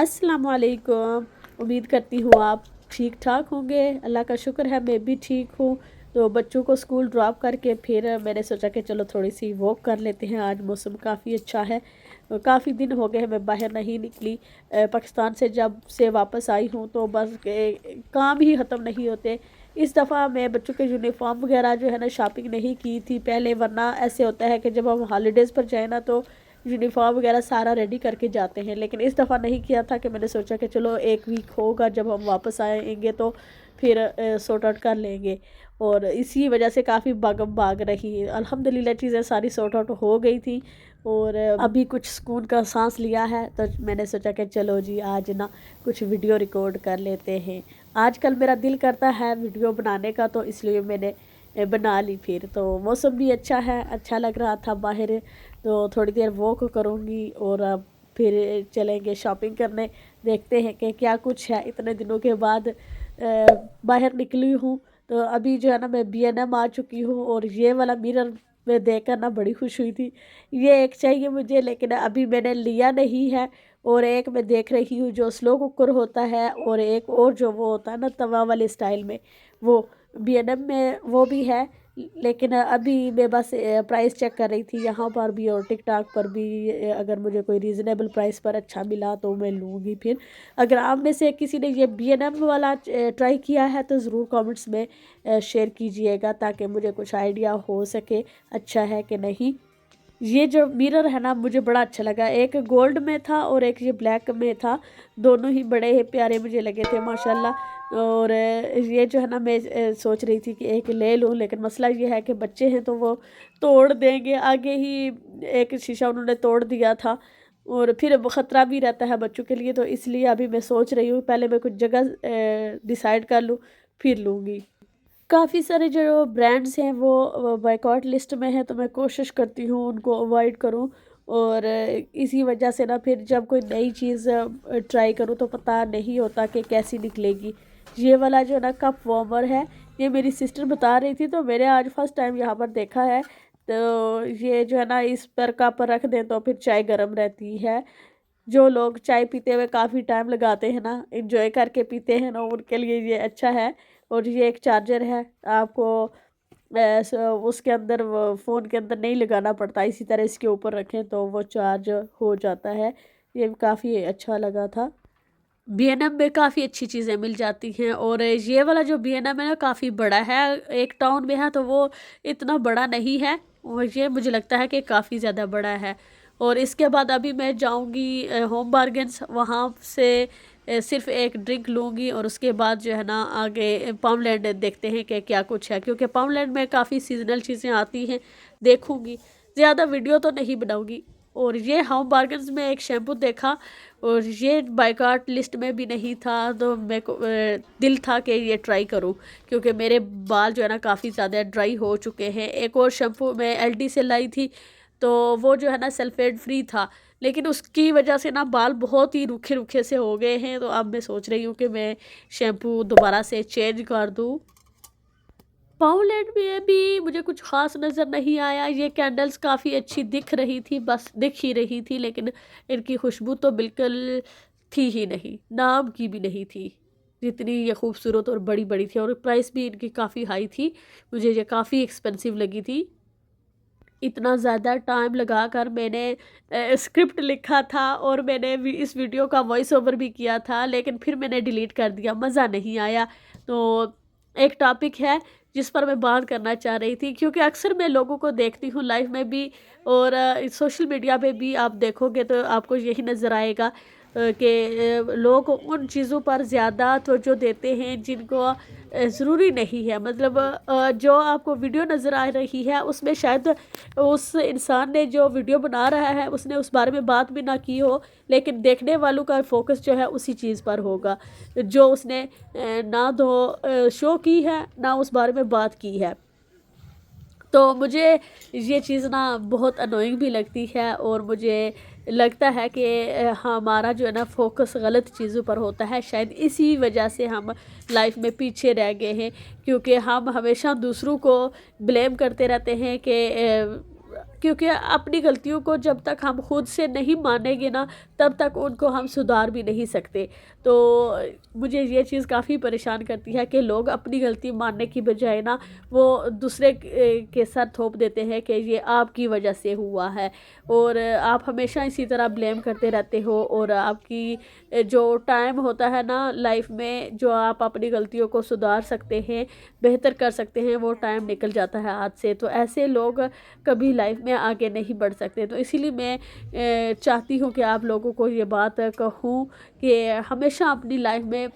अस्सलाम वालेकुम। उम्मीद करती हूँ आप ठीक ठाक होंगे। अल्लाह का शुक्र है मैं भी ठीक हूँ। तो बच्चों को स्कूल ड्रॉप करके फिर मैंने सोचा कि चलो थोड़ी सी वॉक कर लेते हैं। आज मौसम काफ़ी अच्छा है। काफ़ी दिन हो गए हैं मैं बाहर नहीं निकली। पाकिस्तान से जब से वापस आई हूँ तो बस काम ही ख़त्म नहीं होते। इस दफ़ा मैं बच्चों के यूनिफॉर्म वगैरह जो है ना शॉपिंग नहीं की थी पहले, वरना ऐसे होता है कि जब हम हॉलीडेज़ पर जाए ना तो यूनिफॉर्म वगैरह सारा रेडी करके जाते हैं, लेकिन इस दफ़ा नहीं किया था कि मैंने सोचा कि चलो एक वीक होगा जब हम वापस आएंगे तो फिर सॉर्ट आउट कर लेंगे। और इसी वजह से काफ़ी भागम भाग रही। अल्हम्दुलिल्लाह चीज़ें सारी सॉर्ट आउट हो गई थी और अभी कुछ सुकून का सांस लिया है। तो मैंने सोचा कि चलो जी आज ना कुछ वीडियो रिकॉर्ड कर लेते हैं। आजकल मेरा दिल करता है वीडियो बनाने का, तो इसलिए मैंने बना ली। फिर तो मौसम भी अच्छा है, अच्छा लग रहा था बाहर, तो थोड़ी देर वॉक करूँगी और अब फिर चलेंगे शॉपिंग करने। देखते हैं कि क्या कुछ है। इतने दिनों के बाद बाहर निकली हूँ। तो अभी जो है ना मैं B&M आ चुकी हूँ और ये वाला मिरर में देखकर ना बड़ी खुश हुई थी। ये एक चाहिए मुझे, लेकिन अभी मैंने लिया नहीं है। और एक मैं देख रही हूँ जो स्लो कुकर होता है और एक और जो वो होता है ना तवा वाले स्टाइल में, वो B&M में वो भी है। लेकिन अभी मैं बस प्राइस चेक कर रही थी यहाँ पर भी और टिकटॉक पर भी। अगर मुझे कोई रीज़नेबल प्राइस पर अच्छा मिला तो मैं लूँगी। फिर अगर आप में से किसी ने ये B&M वाला ट्राई किया है तो ज़रूर कमेंट्स में शेयर कीजिएगा, ताकि मुझे कुछ आइडिया हो सके अच्छा है कि नहीं। ये जो मिरर है ना मुझे बड़ा अच्छा लगा। एक गोल्ड में था और एक ये ब्लैक में था। दोनों ही बड़े ही प्यारे मुझे लगे थे माशाल्लाह। और ये जो है ना मैं सोच रही थी कि एक ले लूँ, लेकिन मसला ये है कि बच्चे हैं तो वो तोड़ देंगे। आगे ही एक शीशा उन्होंने तोड़ दिया था और फिर वो ख़तरा भी रहता है बच्चों के लिए। तो इसलिए अभी मैं सोच रही हूँ पहले मैं कुछ जगह डिसाइड कर लूँ फिर लूँगी। काफ़ी सारे जो ब्रांड्स हैं वो बॉयकॉट लिस्ट में हैं, तो मैं कोशिश करती हूँ उनको अवॉइड करूँ। और इसी वजह से ना फिर जब कोई नई चीज़ ट्राई करूँ तो पता नहीं होता कि कैसी निकलेगी। ये वाला जो ना कप वार्मर है, ये मेरी सिस्टर बता रही थी तो मैंने आज फर्स्ट टाइम यहाँ पर देखा है। तो ये जो है ना इस पर कप रख दें तो फिर चाय गर्म रहती है। जो लोग चाय पीते हुए काफ़ी टाइम लगाते हैं ना, एंजॉय करके पीते हैं ना, उनके लिए ये अच्छा है। और ये एक चार्जर है, आपको उसके अंदर फ़ोन के अंदर नहीं लगाना पड़ता, इसी तरह इसके ऊपर रखें तो वो चार्ज हो जाता है। ये काफ़ी अच्छा लगा था। B&M में काफ़ी अच्छी चीज़ें मिल जाती हैं और ये वाला जो B&M है ना काफ़ी बड़ा है। एक टाउन में है तो वो इतना बड़ा नहीं है और ये मुझे लगता है कि काफ़ी ज़्यादा बड़ा है। और इसके बाद अभी मैं जाऊंगी होम बार्गेन्स, वहाँ से सिर्फ एक ड्रिंक लूँगी और उसके बाद जो है ना आगे पामलैंड देखते हैं कि क्या कुछ है, क्योंकि पामलैंड में काफ़ी सीजनल चीज़ें आती हैं। देखूँगी, ज़्यादा वीडियो तो नहीं बनाऊँगी। और ये होम बार्गेन्स में एक शैम्पू देखा और ये बाइकाट लिस्ट में भी नहीं था, तो मेरे को दिल था कि ये ट्राई करूं, क्योंकि मेरे बाल जो है ना काफ़ी ज़्यादा ड्राई हो चुके हैं। एक और शैम्पू मैं LD से लाई थी तो वो जो है ना सल्फेट फ्री था, लेकिन उसकी वजह से ना बाल बहुत ही रूखे रूखे से हो गए हैं। तो अब मैं सोच रही हूँ कि मैं शैम्पू दोबारा से चेंज कर दूँ। पाउलेट में भी मुझे कुछ ख़ास नज़र नहीं आया। ये कैंडल्स काफ़ी अच्छी दिख रही थी, बस दिख ही रही थी, लेकिन इनकी खुशबू तो बिल्कुल थी ही नहीं, नाम की भी नहीं थी। जितनी ये खूबसूरत और बड़ी बड़ी थी और प्राइस भी इनकी काफ़ी हाई थी, मुझे ये काफ़ी एक्सपेंसिव लगी थी। इतना ज़्यादा टाइम लगाकर मैंने स्क्रिप्ट लिखा था और मैंने इस वीडियो का वॉइस ओवर भी किया था, लेकिन फिर मैंने डिलीट कर दिया, मज़ा नहीं आया। तो एक टॉपिक है जिस पर मैं बात करना चाह रही थी, क्योंकि अक्सर मैं लोगों को देखती हूँ लाइफ में भी और सोशल मीडिया पे भी आप देखोगे तो आपको यही नज़र आएगा कि लोग उन चीज़ों पर ज़्यादा तवज्जो देते हैं जिनको ज़रूरी नहीं है। मतलब जो आपको वीडियो नज़र आ रही है उसमें शायद उस इंसान ने जो वीडियो बना रहा है उसने उस बारे में बात भी ना की हो, लेकिन देखने वालों का फोकस जो है उसी चीज़ पर होगा जो उसने ना तो शो की है ना उस बारे में बात की है। तो मुझे ये चीज़ ना बहुत अनोइंग भी लगती है और मुझे लगता है कि हमारा जो है ना फोकस गलत चीज़ों पर होता है। शायद इसी वजह से हम लाइफ में पीछे रह गए हैं, क्योंकि हम हमेशा दूसरों को ब्लेम करते रहते हैं कि کیونکہ اپنی غلطیوں کو جب تک ہم خود سے نہیں مانیں گے نا تب تک ان کو ہم سدھار بھی نہیں سکتے۔ تو مجھے یہ چیز کافی پریشان کرتی ہے کہ لوگ اپنی غلطی ماننے کی بجائے نا وہ دوسرے کے سر تھوپ دیتے ہیں کہ یہ آپ کی وجہ سے ہوا ہے، اور آپ ہمیشہ اسی طرح بلیم کرتے رہتے ہو، اور آپ کی جو ٹائم ہوتا ہے نا لائف میں جو آپ اپنی غلطیوں کو سدھار سکتے ہیں، بہتر کر سکتے ہیں، وہ ٹائم نکل جاتا ہے ہاتھ سے۔ تو ایسے لوگ کبھی لائف میں آگے نہیں بڑھ سکتے۔ تو اسی لیے میں چاہتی ہوں کہ آپ لوگوں کو یہ بات کہوں کہ ہمیشہ اپنی لائف میں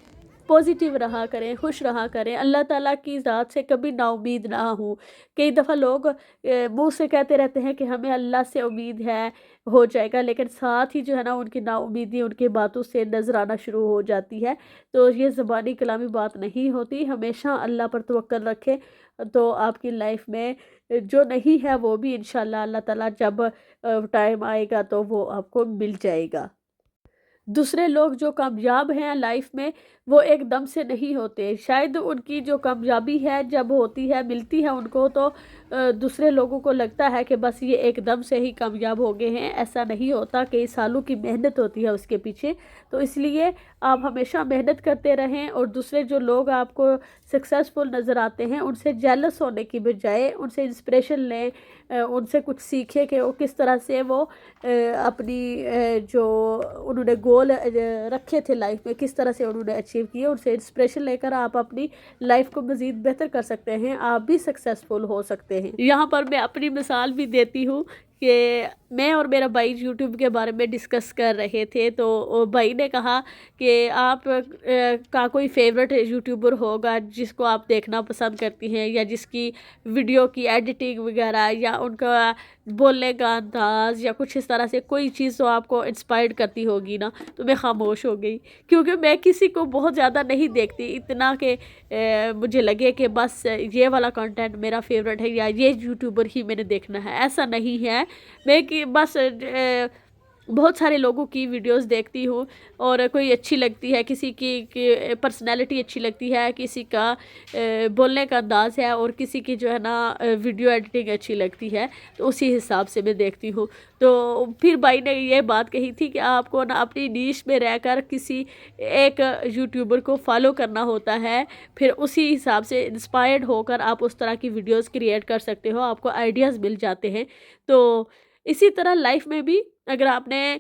پازیٹیو رہا کریں، خوش رہا کریں، اللہ تعالیٰ کی ذات سے کبھی نا امید نہ ہوں۔ کئی دفعہ لوگ منہ سے کہتے رہتے ہیں کہ ہمیں اللہ سے امید ہے، ہو جائے گا، لیکن ساتھ ہی جو ہے نا ان کی نا امیدی ان کی باتوں سے نظر آنا شروع ہو جاتی ہے۔ تو یہ زبانی کلامی بات نہیں ہوتی، ہمیشہ اللہ پر توکل رکھیں تو آپ کی لائف میں جو نہیں ہے وہ بھی انشاءاللہ اللہ تعالیٰ جب ٹائم آئے گا تو وہ آپ کو مل جائے گا۔ دوسرے لوگ جو کامیاب ہیں لائف میں وہ ایک دم سے نہیں ہوتے، شاید ان کی جو کامیابی ہے جب ہوتی ہے ملتی ہے ان کو تو دوسرے لوگوں کو لگتا ہے کہ بس یہ ایک دم سے ہی کامیاب ہو گئے ہیں، ایسا نہیں ہوتا، کئی سالوں کی محنت ہوتی ہے اس کے پیچھے۔ تو اس لیے آپ ہمیشہ محنت کرتے رہیں، اور دوسرے جو لوگ آپ کو سکسیسفل نظر آتے ہیں ان سے جیلس ہونے کی بجائے ان سے انسپریشن لیں، ان سے کچھ سیکھیں کہ وہ کس طرح سے وہ اپنی جو انہوں نے گول رکھے تھے لائف میں کس طرح سے انہوں نے اچیو کیے، ان سے انسپریشن لے کر آپ اپنی لائف کو مزید بہتر کر سکتے ہیں، آپ بھی سکسیسفل ہو سکتے ہیں۔ یہاں پر میں اپنی مثال بھی دیتی ہوں کہ میں اور میرا بھائی یوٹیوب کے بارے میں ڈسکس کر رہے تھے، تو بھائی نے کہا کہ آپ کا کوئی فیوریٹ یوٹیوبر ہوگا جس کو آپ دیکھنا پسند کرتی ہیں، یا جس کی ویڈیو کی ایڈیٹنگ وغیرہ یا ان کا بولنے کا انداز یا کچھ اس طرح سے کوئی چیز تو آپ کو انسپائرڈ کرتی ہوگی نا۔ تو میں خاموش ہو گئی، کیونکہ میں کسی کو بہت زیادہ نہیں دیکھتی اتنا کہ مجھے لگے کہ بس یہ والا کنٹینٹ میرا فیوریٹ ہے یا یہ یوٹیوبر ہی میں نے دیکھنا ہے، ایسا نہیں ہے۔ میں کہ بس بہت سارے لوگوں کی ویڈیوز دیکھتی ہوں، اور کوئی اچھی لگتی ہے، کسی کی پرسنالٹی اچھی لگتی ہے، کسی کا بولنے کا انداز ہے، اور کسی کی جو ہے نا ویڈیو ایڈیٹنگ اچھی لگتی ہے، تو اسی حساب سے میں دیکھتی ہوں۔ تو پھر بھائی نے یہ بات کہی تھی کہ آپ کو نا اپنی نیش میں رہ کر کسی ایک یوٹیوبر کو فالو کرنا ہوتا ہے، پھر اسی حساب سے انسپائرڈ ہو کر آپ اس طرح کی ویڈیوز کریٹ کر سکتے ہو، آپ کو آئیڈیاز مل جاتے ہیں۔ تو اسی طرح لائف میں بھی اگر آپ نے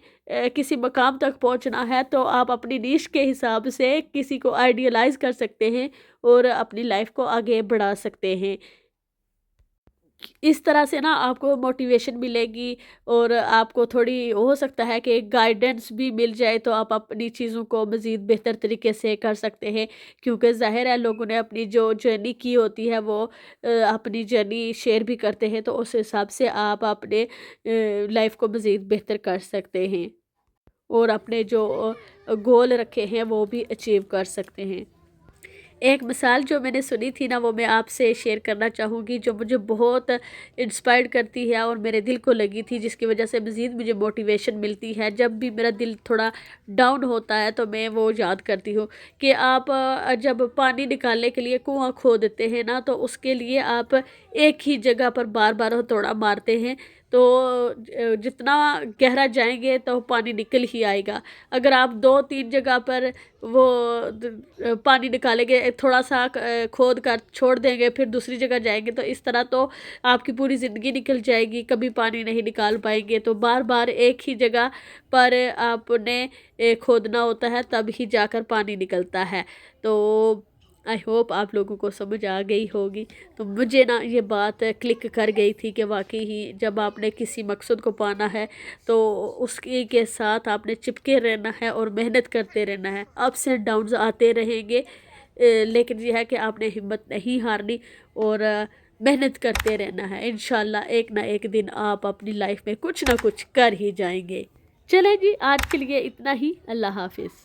کسی مقام تک پہنچنا ہے تو آپ اپنی نیش کے حساب سے کسی کو آئیڈیالائز کر سکتے ہیں اور اپنی لائف کو آگے بڑھا سکتے ہیں۔ اس طرح سے نا آپ کو موٹیویشن ملے گی، اور آپ کو تھوڑی ہو سکتا ہے کہ گائیڈنس بھی مل جائے تو آپ اپنی چیزوں کو مزید بہتر طریقے سے کر سکتے ہیں، کیونکہ ظاہر ہے لوگوں نے اپنی جو جرنی کی ہوتی ہے وہ اپنی جرنی شیئر بھی کرتے ہیں، تو اس حساب سے آپ اپنے لائف کو مزید بہتر کر سکتے ہیں، اور اپنے جو گول رکھے ہیں وہ بھی اچیو کر سکتے ہیں۔ ایک مثال جو میں نے سنی تھی نا وہ میں آپ سے شیئر کرنا چاہوں گی، جو مجھے بہت انسپائرڈ کرتی ہے اور میرے دل کو لگی تھی، جس کی وجہ سے مزید مجھے موٹیویشن ملتی ہے۔ جب بھی میرا دل تھوڑا ڈاؤن ہوتا ہے تو میں وہ یاد کرتی ہوں کہ آپ جب پانی نکالنے کے لیے کنواں کھودتے ہیں نا تو اس کے لیے آپ ایک ہی جگہ پر بار بار ہتھوڑا مارتے ہیں، تو جتنا گہرا جائیں گے تو پانی نکل ہی آئے گا۔ اگر آپ 2-3 جگہ پر وہ پانی نکالیں گے، تھوڑا سا کھود کر چھوڑ دیں گے، پھر دوسری جگہ جائیں گے، تو اس طرح تو آپ کی پوری زندگی نکل جائے گی، کبھی پانی نہیں نکال پائیں گے۔ تو بار بار ایک ہی جگہ پر آپ نے کھودنا ہوتا ہے، تب ہی جا کر پانی نکلتا ہے۔ تو آئی ہوپ آپ لوگوں کو سمجھ آ گئی ہوگی۔ تو مجھے نا یہ بات کلک کر گئی تھی کہ واقعی ہی جب آپ نے کسی مقصد کو پانا ہے تو اس کے ساتھ آپ نے چپکے رہنا ہے اور محنت کرتے رہنا ہے۔ اپس اینڈ ڈاؤنز آتے رہیں گے، لیکن یہ ہے کہ آپ نے ہمت نہیں ہارنی اور محنت کرتے رہنا ہے۔ انشاءاللہ ایک نہ ایک دن آپ اپنی لائف میں کچھ نہ کچھ کر ہی جائیں گے۔ چلیں جی، آج کے لیے اتنا ہی، اللہ حافظ۔